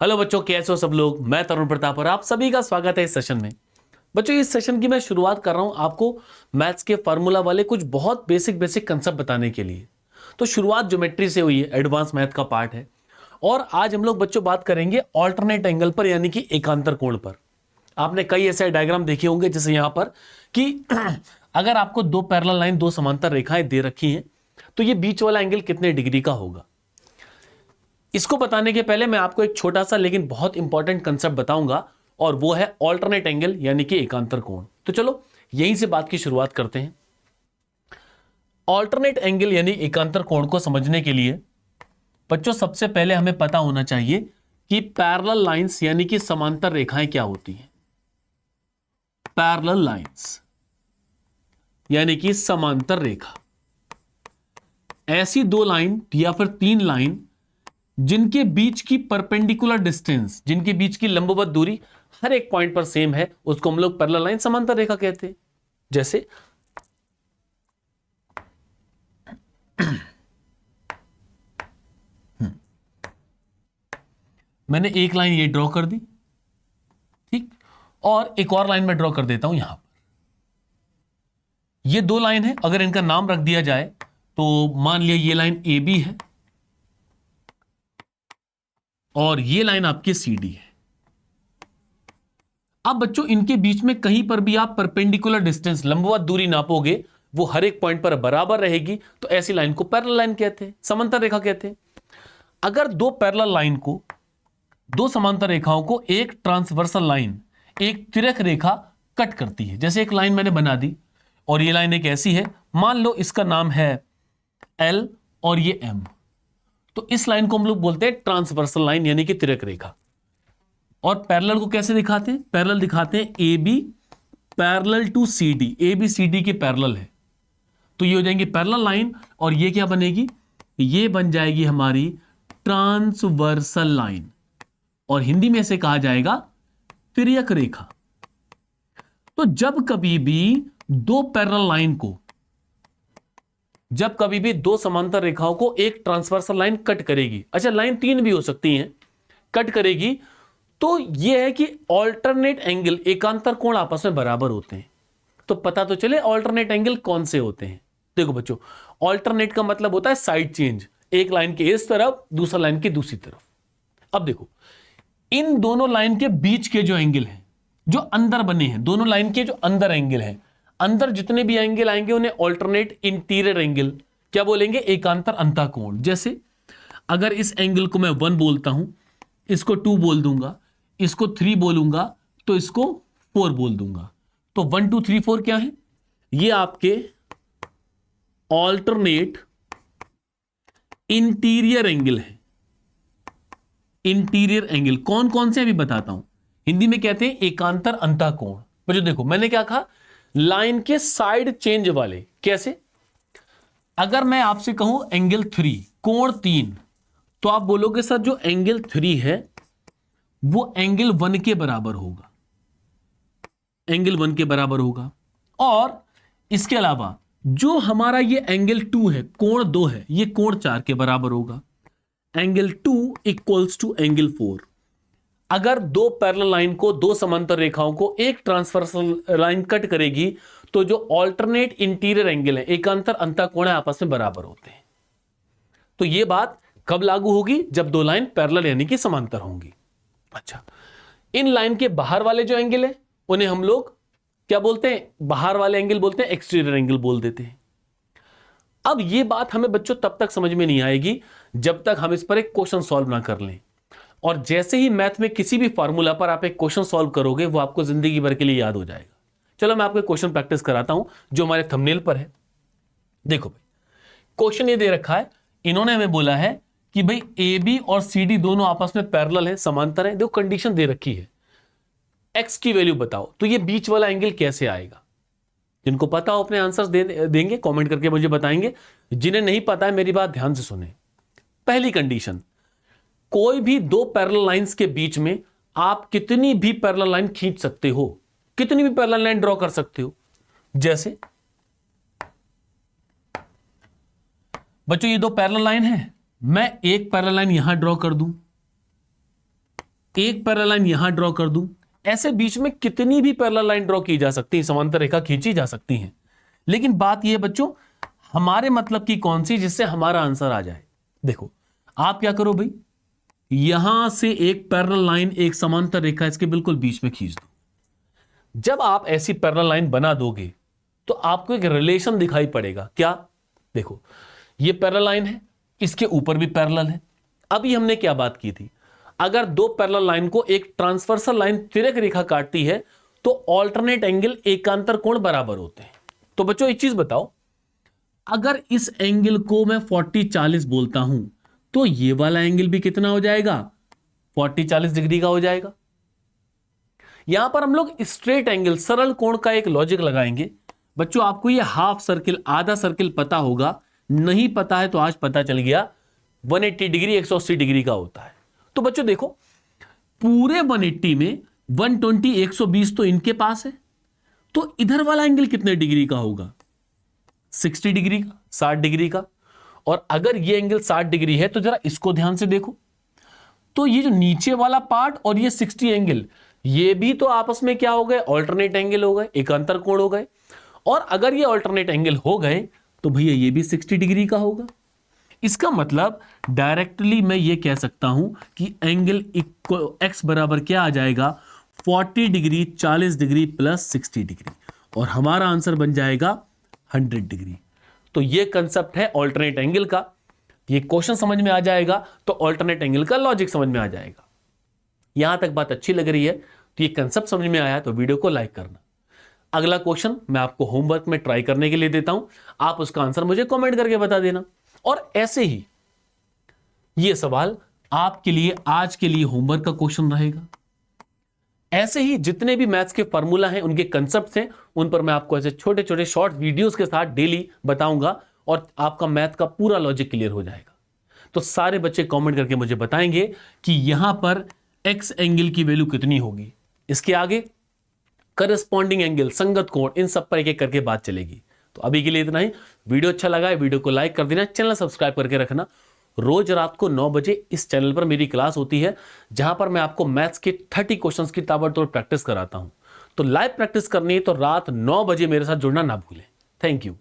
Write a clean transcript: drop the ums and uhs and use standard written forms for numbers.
Hello बच्चों, कैसे हो सब लोग। मैं तरुण प्रताप और आप सभी का स्वागत है इस सेशन में। बच्चों, इस सेशन की मैं शुरुआत कर रहा हूं आपको मैथ्स के फार्मूला वाले कुछ बहुत बेसिक कंसेप्ट बताने के लिए। तो शुरुआत ज्योमेट्री से हुई है, एडवांस मैथ का पार्ट है। और आज हम लोग बच्चों बात करेंगे ऑल्टरनेट एंगल पर, यानी कि एकांतर कोण पर। आपने कई ऐसे डायग्राम देखे होंगे जैसे यहां पर कि अगर आपको दो पैरेलल लाइन, दो समांतर रेखाएं दे रखी हैं तो ये बीच वाला एंगल कितने डिग्री का होगा। इसको बताने के पहले मैं आपको एक छोटा सा लेकिन बहुत इंपॉर्टेंट कंसेप्ट बताऊंगा, और वो है ऑल्टरनेट एंगल यानी कि एकांतर कोण। तो चलो यहीं से बात की शुरुआत करते हैं। ऑल्टरनेट एंगल यानी एकांतर कोण को समझने के लिए बच्चों सबसे पहले हमें पता होना चाहिए कि पैरेलल लाइंस यानी कि समांतर रेखाएं क्या होती हैं। पैरेलल लाइंस यानी कि समांतर रेखा, ऐसी दो लाइन या फिर तीन लाइन जिनके बीच की परपेंडिकुलर डिस्टेंस, जिनके बीच की लंबवत दूरी हर एक पॉइंट पर सेम है, उसको हम लोग पैरेलल लाइन, समांतर रेखा कहते हैं। जैसे मैंने एक लाइन ये ड्रॉ कर दी, ठीक, और एक और लाइन में ड्रॉ कर देता हूं यहां पर। ये दो लाइन है, अगर इनका नाम रख दिया जाए तो मान लिया ये लाइन ए बी है और ये लाइन आपकी सी डी है। अब बच्चों इनके बीच में कहीं पर भी आप परपेंडिकुलर डिस्टेंस, लंबवत दूरी नापोगे, वो हर एक पॉइंट पर बराबर रहेगी, तो ऐसी लाइन को पैरेलल लाइन कहते हैं, समांतर रेखा कहते हैं। अगर दो पैरेलल लाइन को, दो समांतर रेखाओं को एक ट्रांसवर्सल लाइन, एक तिर्यक रेखा कट करती है, जैसे एक लाइन मैंने बना दी और ये लाइन एक ऐसी है, मान लो इसका नाम है एल और ये एम, तो इस लाइन को हम लोग बोलते हैं ट्रांसवर्सल लाइन यानी कि तिर्यक रेखा। और पैरेलल को कैसे दिखाते हैं? पैरेलल दिखाते हैं A B parallel to C D, A B C D के पैरेलल है, तो ये हो जाएंगी पैरेलल लाइन। और ये क्या बनेगी? ये बन जाएगी हमारी ट्रांसवर्सल लाइन, और हिंदी में इसे कहा जाएगा तिर्यक रेखा। तो जब कभी भी दो पैरेलल लाइन को, जब कभी भी दो समांतर रेखाओं को एक ट्रांसवर्सल लाइन कट करेगी, अच्छा लाइन तीन भी हो सकती हैं, कट करेगी, तो यह है कि ऑल्टरनेट एंगल, एकांतर कोण आपस में बराबर होते हैं। तो पता तो चले ऑल्टरनेट एंगल कौन से होते हैं। देखो बच्चों, ऑल्टरनेट का मतलब होता है साइड चेंज, एक लाइन के इस तरफ, दूसरा लाइन की दूसरी तरफ। अब देखो, इन दोनों लाइन के बीच के जो एंगल हैं, जो अंदर बने हैं, दोनों लाइन के जो अंदर एंगल हैं, अंदर जितने भी एंगल आएंगे उन्हें ऑल्टरनेट इंटीरियर एंगल क्या बोलेंगे? एकांतर अंतःकोण। जैसे अगर इस एंगल को मैं 1 बोलता हूं, इसको 2 बोल दूंगा, इसको 3 बोलूंगा, तो इसको 4 बोल दूंगा, तो 1 2 3 4 क्या है? ये आपके ऑल्टरनेट इंटीरियर एंगल है। इंटीरियर एंगल कौन कौन से अभी बताता हूं। हिंदी में कहते हैं एकांतर अंतःकोण। बच्चों देखो, मैंने क्या कहा? लाइन के साइड चेंज वाले। कैसे? अगर मैं आपसे कहूं एंगल 3, कोण 3, तो आप बोलोगे सर जो एंगल 3 है वो एंगल 1 के बराबर होगा, एंगल 1 के बराबर होगा। और इसके अलावा जो हमारा ये एंगल 2 है, कोण 2 है, ये कोण 4 के बराबर होगा। Angle 2 equals to angle 4। अगर दो पैरेलल लाइन को, दो समांतर रेखाओं को एक ट्रांसवर्सल लाइन कट करेगी, तो जो ऑल्टरनेट इंटीरियर एंगल है, एकांतर अंतःकोण है, आपस में बराबर होते हैं। तो यह बात कब लागू होगी? जब दो लाइन पैरेलल यानी कि समांतर होंगी। अच्छा, इन लाइन के बाहर वाले जो एंगल है उन्हें हम लोग क्या बोलते हैं? बाहर वाले एंगल बोलते हैं एक्सटीरियर एंगल बोल देते हैं। अब यह बात हमें बच्चों तब तक समझ में नहीं आएगी जब तक हम इस पर एक क्वेश्चन सॉल्व ना कर लें। और जैसे ही मैथ में किसी भी फार्मूला पर आप एक क्वेश्चन सॉल्व करोगे, वो आपको जिंदगी भर के लिए याद हो जाएगा। चलो मैं आपको क्वेश्चन प्रैक्टिस कराता हूं जो हमारे थंबनेल पर है। देखो भाई, क्वेश्चन ये दे रखा है, इन्होंने हमें बोला है कि भाई ए बी और सी डी दोनों आपस में पैरेलल है, समांतर है। देखो कंडीशन दे रखी है, एक्स की वैल्यू बताओ, तो ये बीच वाला एंगल कैसे आएगा? जिनको पता हो अपने आंसर्स देंगे, कमेंट करके मुझे बताएंगे। जिन्हें नहीं पता है मेरी बात ध्यान से सुने। पहली कंडीशन, कोई भी दो पैरेलल लाइंस के बीच में आप कितनी भी पैरेलल लाइन खींच सकते हो, कितनी भी पैरेलल लाइन ड्रॉ कर सकते हो। जैसे बच्चों ये दो पैरेलल लाइन है, मैं एक पैरेलल लाइन यहां ड्रॉ कर दूं, एक पैरेलल लाइन यहां ड्रॉ कर दूं, ऐसे बीच में कितनी भी पैरेलल लाइन ड्रॉ की जा सकती है, समांतर रेखा खींची जा सकती है। लेकिन बात यह बच्चों, हमारे मतलब की कौन सी, जिससे हमारा आंसर आ जाए। देखो आप क्या करो भाई, यहां से एक पैरेलल लाइन, एक समांतर रेखा इसके बिल्कुल बीच में खींच दो। जब आप ऐसी पैरेलल लाइन बना दोगे तो आपको एक रिलेशन दिखाई पड़ेगा। क्या? देखो ये पैरेलल लाइन है, इसके ऊपर भी पैरेलल है। अभी हमने क्या बात की थी, अगर दो पैरेलल लाइन को एक ट्रांसवर्सल लाइन तिर्यक रेखा काटती है तो ऑल्टरनेट एंगल, एकांतर कोण बराबर होते हैं। तो बच्चों एक चीज बताओ, अगर इस एंगल को मैं 40-40 बोलता हूं तो ये वाला एंगल भी कितना हो जाएगा, 40-40 डिग्री का हो जाएगा। यहां पर हम लोग स्ट्रेट एंगल, सरल कोण का एक लॉजिक लगाएंगे। बच्चों आपको ये हाफ सर्किल, आधा सर्किल पता होगा, नहीं पता है तो आज पता चल गया, 180 डिग्री 180 डिग्री का होता है। तो बच्चों देखो, पूरे 180 में 120 120 तो इनके पास है, तो इधर वाला एंगल कितने डिग्री का होगा, 60 डिग्री का, 60 डिग्री का। और अगर ये एंगल 60 डिग्री है तो जरा इसको ध्यान से देखो, तो ये जो नीचे वाला पार्ट और ये 60 एंगल, ये भी तो आपस में क्या हो गए, ऑल्टरनेट एंगल हो गए, एकांतर कोण हो गए। और अगर ये ऑल्टरनेट एंगल हो गए तो भैया ये भी 60 डिग्री का होगा। इसका मतलब डायरेक्टली मैं ये कह सकता हूं कि एंगल एक्स बराबर क्या आ जाएगा, 40 डिग्री 40 डिग्री प्लस 60 डिग्री, और हमारा आंसर बन जाएगा 100 डिग्री। तो ये कंसेप्ट है ऑल्टरनेट एंगल का। ये क्वेश्चन समझ में आ जाएगा तो ऑल्टरनेट एंगल का लॉजिक समझ में आ जाएगा। यहां तक बात अच्छी लग रही है तो ये कंसेप्ट समझ में आया तो वीडियो को लाइक करना। अगला क्वेश्चन मैं आपको होमवर्क में ट्राई करने के लिए देता हूं, आप उसका आंसर मुझे कमेंट करके बता देना। और ऐसे ही ये सवाल आपके लिए आज के लिए होमवर्क का क्वेश्चन रहेगा। ऐसे ही जितने भी मैथ्स के फॉर्मूला हैं, उनके कंसेप्ट हैं, उन पर मैं आपको ऐसे छोटे छोटे शॉर्ट वीडियोस के साथ डेली बताऊंगा और आपका मैथ का पूरा लॉजिक क्लियर हो जाएगा। तो सारे बच्चे कमेंट करके मुझे बताएंगे कि यहां पर एक्स एंगल की वैल्यू कितनी होगी, इसके आगे करस्पॉन्डिंग एंगल, संगत कोण, इन सब पर एक एक करके बात चलेगी। तो अभी के लिए इतना ही। वीडियो अच्छा लगा है वीडियो को लाइक कर देना, चैनल सब्सक्राइब करके रखना। रोज रात को 9 बजे इस चैनल पर मेरी क्लास होती है, जहां पर मैं आपको मैथ्स के 30 क्वेश्चंस की ताबड़तोड़ प्रैक्टिस कराता हूं। तो लाइव प्रैक्टिस करनी है तो रात 9 बजे मेरे साथ जुड़ना ना भूलें। Thank you.